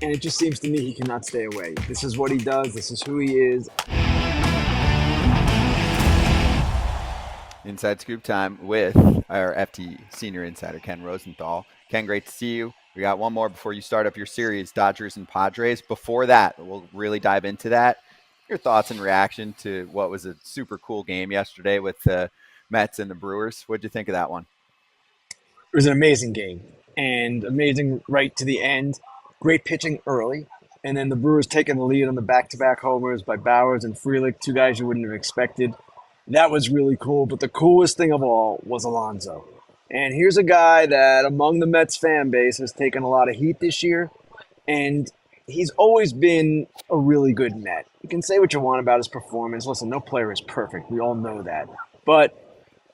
and it just seems to me he cannot stay away. This is what he does. This is who he is. Inside Scoop time with our FT senior insider, Ken Rosenthal. Ken, great to see you. We got one more before you start up your series, Dodgers and Padres. Before that, we'll really dive into that. Your thoughts and reaction to what was a super cool game yesterday with the Mets and the Brewers. What'd you think of that one? It was an amazing game and amazing right to the end. Great pitching early, and then the Brewers taking the lead on the back-to-back homers by Bowers and Frelick, two guys you wouldn't have expected. That was really cool, but the coolest thing of all was Alonso. And here's a guy that among the Mets fan base has taken a lot of heat this year, and he's always been a really good Met. You can say what you want about his performance. Listen, no player is perfect. We all know that. But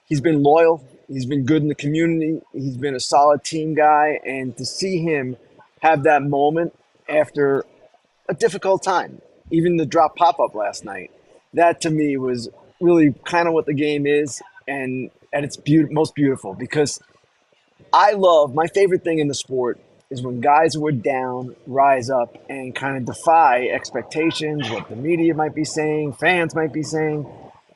he's been loyal. He's been good in the community. He's been a solid team guy. And to see him have that moment after a difficult time, even the drop pop-up last night, that to me was really kind of what the game is and at its most beautiful, because I love, my favorite thing in the sport is when guys who are down rise up and kind of defy expectations, what the media might be saying, fans might be saying.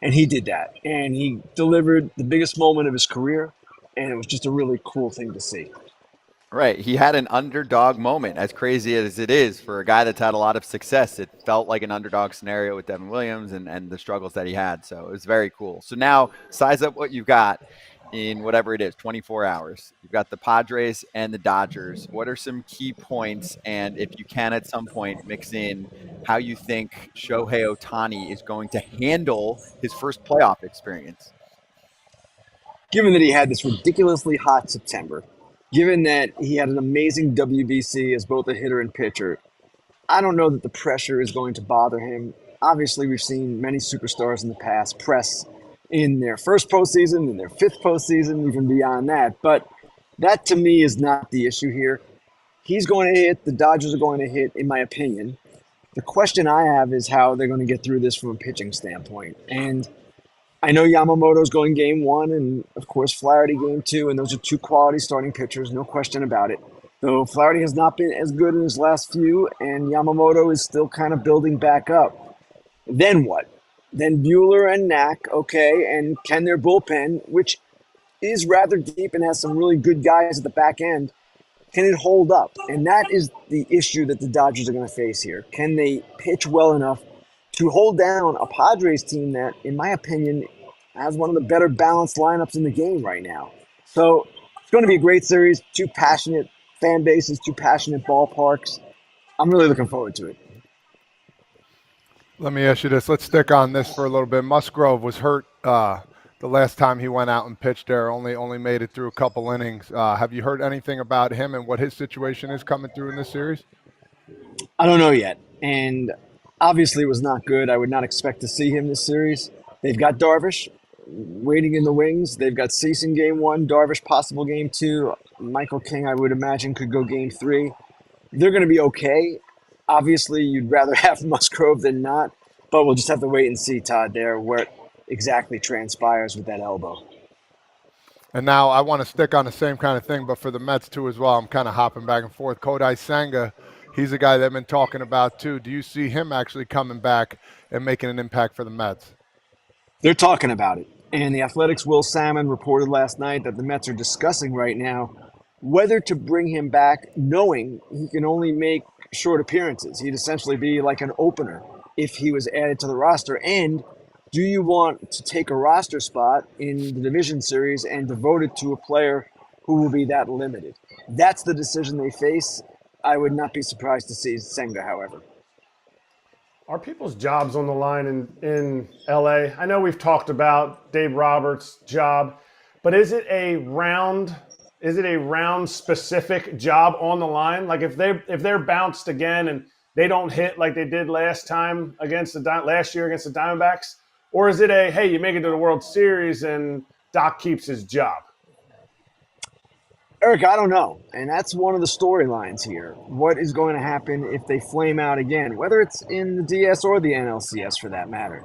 And he did that. And he delivered the biggest moment of his career. And it was just a really cool thing to see. Right. He had an underdog moment, as crazy as it is for a guy that's had a lot of success. It felt like an underdog scenario with Devin Williams and the struggles that he had. So it was very cool. So now size up what you've got in whatever it is, 24 hours. You've got the Padres and the Dodgers. What are some key points? And if you can at some point mix in how you think Shohei Ohtani is going to handle his first playoff experience. Given that he had this ridiculously hot September, given that he had an amazing WBC as both a hitter and pitcher, I don't know that the pressure is going to bother him. Obviously, we've seen many superstars in the past press in their first postseason, in their fifth postseason, even beyond that. But that to me is not the issue here. He's going to hit. The Dodgers are going to hit, in my opinion. The question I have is how they're going to get through this from a pitching standpoint. And I know Yamamoto's going game one, and of course Flaherty game two, and those are two quality starting pitchers, no question about it. Though Flaherty has not been as good in his last few, and Yamamoto is still kind of building back up. Then what? Then Bueller and Knack, okay, and can their bullpen, which is rather deep and has some really good guys at the back end, can it hold up? And that is the issue that the Dodgers are going to face here. Can they pitch well enough to hold down a Padres team that, in my opinion, has one of the better balanced lineups in the game right now? So it's going to be a great series. Two passionate fan bases, two passionate ballparks. I'm really looking forward to it. Let me ask you this. Let's stick on this for a little bit. Musgrove was hurt the last time he went out and pitched there. Only made it through a couple innings. Have you heard anything about him and what his situation is coming through in this series? I don't know yet. And obviously it was not good. I would not expect to see him this series. They've got Darvish waiting in the wings. They've got Cease in game one, Darvish possible game two. Michael King, I would imagine, could go game three. They're going to be okay. Obviously, you'd rather have Musgrove than not, but we'll just have to wait and see, Todd, there, where it exactly transpires with that elbow. And now I want to stick on the same kind of thing, but for the Mets too as well. I'm kind of hopping back and forth. Kodai Senga, he's a guy they've been talking about too. Do you see him actually coming back and making an impact for the Mets? They're talking about it. And the Athletics' Will Salmon reported last night that the Mets are discussing right now whether to bring him back, knowing he can only make short appearances. He'd essentially be like an opener if he was added to the roster. And do you want to take a roster spot in the division series and devote it to a player who will be that limited? That's the decision they face. I would not be surprised to see Senga, however. Are people's jobs on the line in LA? I know we've talked about Dave Roberts' job, but is it a round specific job on the line? Like if they're bounced again and they don't hit like they did last year against the Diamondbacks, or is it hey, you make it to the World Series and Doc keeps his job? Eric, I don't know. And that's one of the storylines here. What is going to happen if they flame out again, whether it's in the DS or the NLCS for that matter?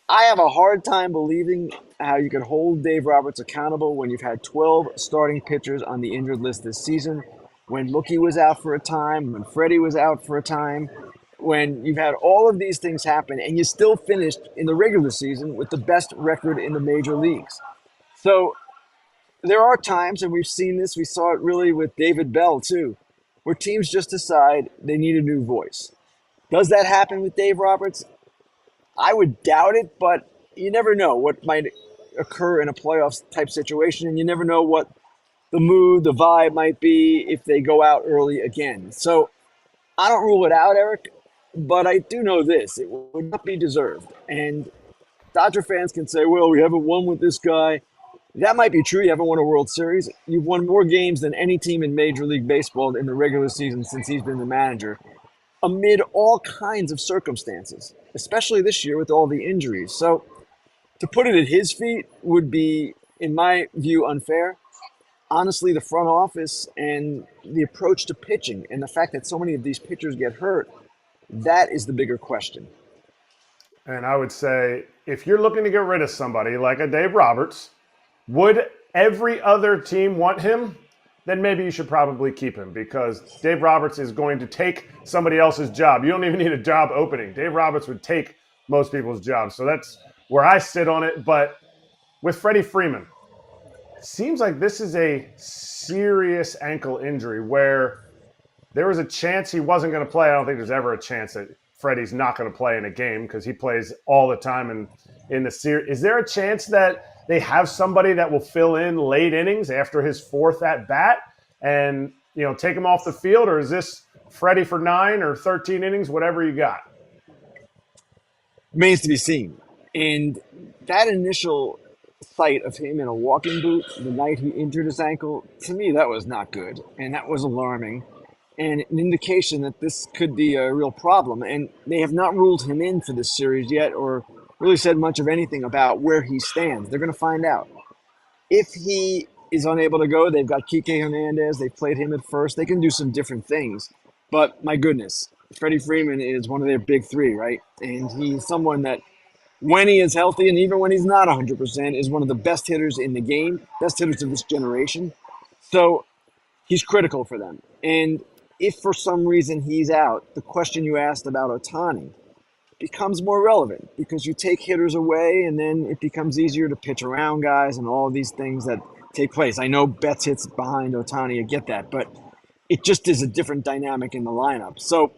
I have a hard time believing how you can hold Dave Roberts accountable when you've had 12 starting pitchers on the injured list this season. when Mookie was out for a time, when Freddie was out for a time, when you've had all of these things happen and you still finished in the regular season with the best record in the major leagues. So there are times, and we've seen this, we saw it really with David Bell too, where teams just decide they need a new voice. Does that happen with Dave Roberts? I would doubt it, but you never know what might occur in a playoffs type situation, and you never know what the mood, the vibe might be if they go out early again. So I don't rule it out, Eric, but I do know this: it would not be deserved. And Dodger fans can say, "Well, we haven't won with this guy." That might be true. You haven't won a World Series. You've won more games than any team in Major League Baseball in the regular season since he's been the manager, amid all kinds of circumstances, especially this year with all the injuries. So to put it at his feet would be, in my view, unfair. Honestly, the front office and the approach to pitching and the fact that so many of these pitchers get hurt, that is the bigger question. And I would say if you're looking to get rid of somebody like a Dave Roberts, would every other team want him? Then maybe you should probably keep him because Dave Roberts is going to take somebody else's job. You don't even need a job opening. Dave Roberts would take most people's jobs. So that's where I sit on it. But with Freddie Freeman, it seems like this is a serious ankle injury where there was a chance he wasn't going to play. I don't think there's ever a chance that Freddie's not going to play in a game because he plays all the time in the series. Is there a chance that they have somebody that will fill in late innings after his fourth at bat and take him off the field, or is this Freddie for 9 or 13 innings, whatever you got? Remains to be seen. And that initial sight of him in a walking boot the night he injured his ankle, to me, that was not good. And that was alarming and an indication that this could be a real problem. And they have not ruled him in for this series yet or really said much of anything about where he stands. They're going to find out. If he is unable to go, they've got Kike Hernandez. They've played him at first. They can do some different things. But my goodness, Freddie Freeman is one of their big three, right? And he's someone that when he is healthy and even when he's not 100% is one of the best hitters in the game, best hitters of this generation. So he's critical for them. And if for some reason he's out, the question you asked about Ohtani becomes more relevant because you take hitters away and then it becomes easier to pitch around guys and all of these things that take place. I know Betts hits behind Ohtani, I get that, but it just is a different dynamic in the lineup. So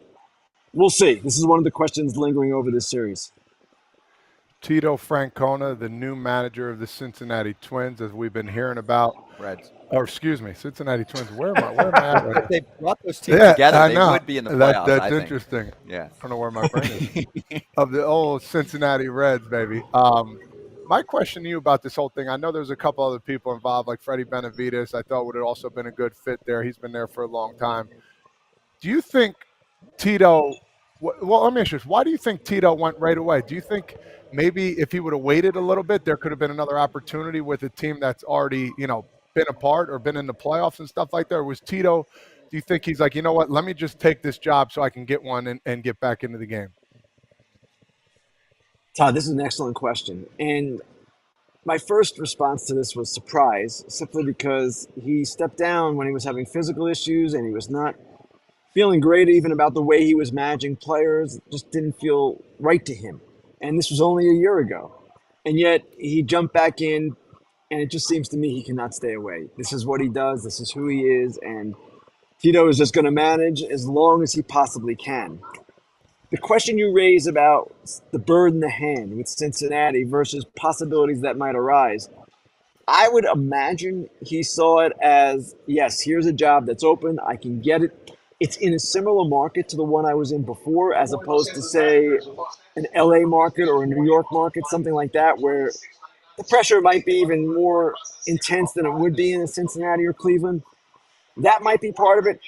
we'll see. This is one of the questions lingering over this series. Tito Francona, the new manager of the Cincinnati Twins, as we've been hearing about. Reds. Or excuse me, Cincinnati Twins. Where am I at? If they brought those teams together, they would be in the playoffs. That's interesting. Yeah. I don't know where my brain is. Of the old Cincinnati Reds, baby. My question to you about this whole thing, I know there's a couple other people involved, like Freddie Benavides. I thought would have also been a good fit there. He's been there for a long time. Do you think Tito – well, let me ask you this. Why do you think Tito went right away? Do you think maybe if he would have waited a little bit, there could have been another opportunity with a team that's already, been apart or been in the playoffs and stuff like that? Or was Tito, do you think he's like, you know what, let me just take this job so I can get one and get back into the game? Todd, this is an excellent question. And my first response to this was surprise, simply because he stepped down when he was having physical issues and he was not feeling great even about the way he was managing players. It just didn't feel right to him. And this was only a year ago. And yet he jumped back in, and it just seems to me he cannot stay away. This is what he does. This is who he is. And Tito is just going to manage as long as he possibly can. The question you raise about the bird in the hand with Cincinnati versus possibilities that might arise, I would imagine he saw it as, yes, here's a job that's open. I can get it. It's in a similar market to the one I was in before, as opposed to, say, an LA market or a New York market, something like that, where the pressure might be even more intense than it would be in Cincinnati or Cleveland. That might be part of it.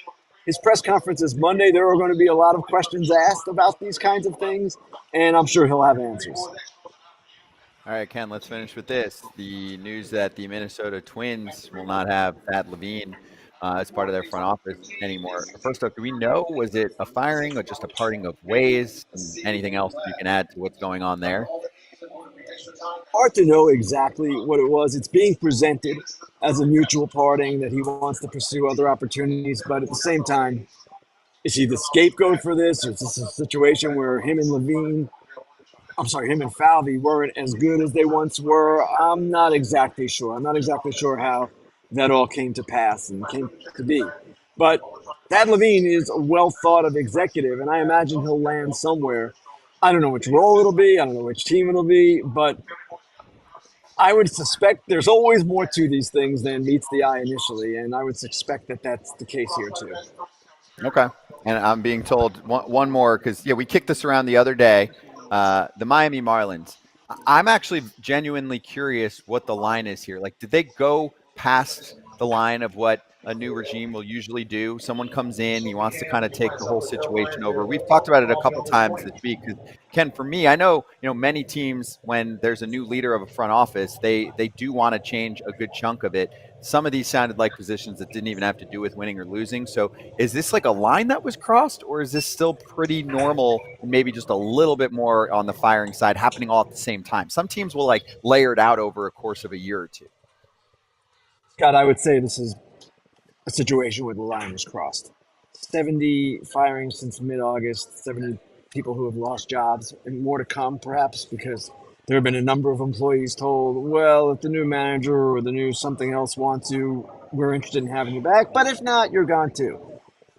His press conference is Monday. There are going to be a lot of questions asked about these kinds of things, and I'm sure he'll have answers. All right, Ken, let's finish with this. The news that the Minnesota Twins will not have Pat Levine as part of their front office anymore. First off, do we know, was it a firing or just a parting of ways? And anything else you can add to what's going on there? hard to know exactly what it was. It's being presented as a mutual parting that he wants to pursue other opportunities, but at the same time, is he the scapegoat for this, or is this a situation where him and Falvey weren't as good as they once were? I'm not exactly sure. I'm not exactly sure how that all came to pass and came to be. But Thad Levine is a well thought of executive, and I imagine he'll land somewhere. I don't know which role it'll be. I don't know which team it'll be, but I would suspect there's always more to these things than meets the eye initially, and I would suspect that that's the case here too. Okay. And I'm being told one more because, we kicked this around the other day. The Miami Marlins. I'm actually genuinely curious what the line is here. Like, did they go past the line of what a new regime will usually do? Someone comes in, he wants to kind of take the whole situation over. We've talked about it a couple times this week. Ken, for me, I know, many teams, when there's a new leader of a front office, they do want to change a good chunk of it. Some of these sounded like positions that didn't even have to do with winning or losing. So is this like a line that was crossed, or is this still pretty normal and maybe just a little bit more on the firing side happening all at the same time? Some teams will like layer it out over a course of a year or two. Scott, I would say this is a situation where the line was crossed. 70 firings since mid-August, 70 people who have lost jobs, and more to come perhaps, because there have been a number of employees told, well, if the new manager or the new something else wants you, we're interested in having you back. But if not, you're gone too.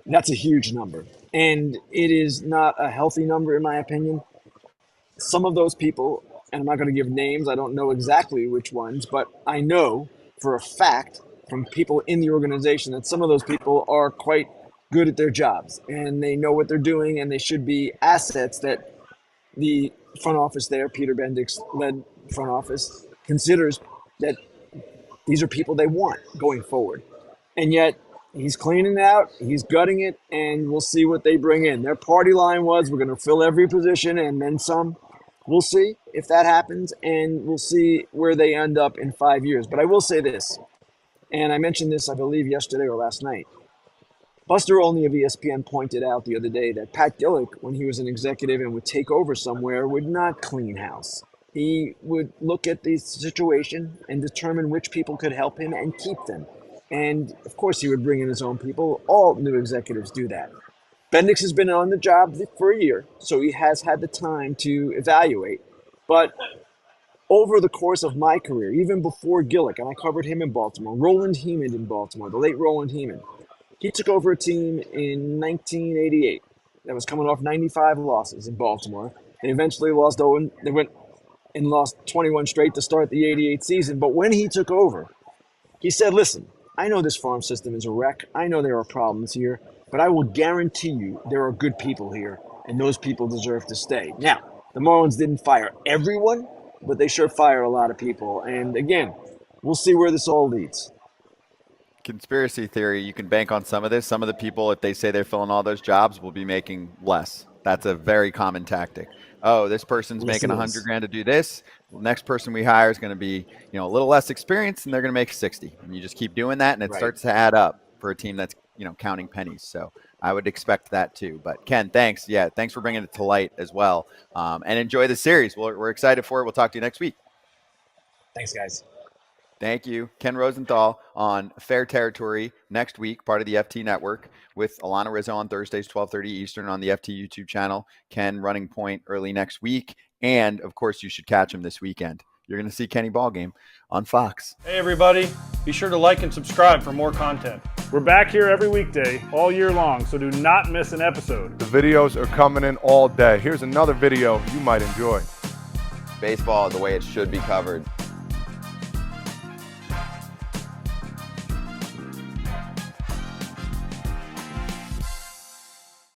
That's a huge number. And it is not a healthy number, in my opinion. Some of those people, and I'm not going to give names, I don't know exactly which ones, but I know for a fact from people in the organization that some of those people are quite good at their jobs and they know what they're doing, and they should be assets that the front office there, Peter Bendix led front office, considers that these are people they want going forward. And yet he's cleaning it out, he's gutting it, and we'll see what they bring in. Their party line was, we're going to fill every position and then some. We'll see if that happens, and we'll see where they end up in 5 years. But I will say this, and I mentioned this, I believe, yesterday or last night. Buster Olney of ESPN pointed out the other day that Pat Gillick, when he was an executive and would take over somewhere, would not clean house. He would look at the situation and determine which people could help him and keep them. And, of course, he would bring in his own people. All new executives do that. Bendix has been on the job for a year, so he has had the time to evaluate. But over the course of my career, even before Gillick, and I covered him in Baltimore, Roland Hemond in Baltimore, the late Roland Hemond, he took over a team in 1988 that was coming off 95 losses in Baltimore. They eventually lost Owen. They went and lost 21 straight to start the 88 season. But when he took over, he said, listen, I know this farm system is a wreck. I know there are problems here, but I will guarantee you there are good people here, and those people deserve to stay. Now, the Marlins didn't fire everyone, but they sure fire a lot of people. And again, we'll see where this all leads. Conspiracy theory, you can bank on some of this. Some of the people, if they say they're filling all those jobs, will be making less. That's a very common tactic. Oh, this person's making $100,000 to do this. The next person we hire is going to be, a little less experienced, and they're going to make 60. And you just keep doing that, and it starts to add up for a team that's, counting pennies. So I would expect that too. But Ken, thanks. Yeah, thanks for bringing it to light as well. And enjoy the series. We're excited for it. We'll talk to you next week. Thanks, guys. Thank you. Ken Rosenthal on Fair Territory next week, part of the FT Network, with Alana Rizzo on Thursdays, 12:30 Eastern on the FT YouTube channel. Ken running point early next week. And, of course, you should catch him this weekend. You're going to see Kenny Ballgame on Fox. Hey, everybody. Be sure to like and subscribe for more content. We're back here every weekday, all year long, so do not miss an episode. The videos are coming in all day. Here's another video you might enjoy. Baseball the way it should be covered.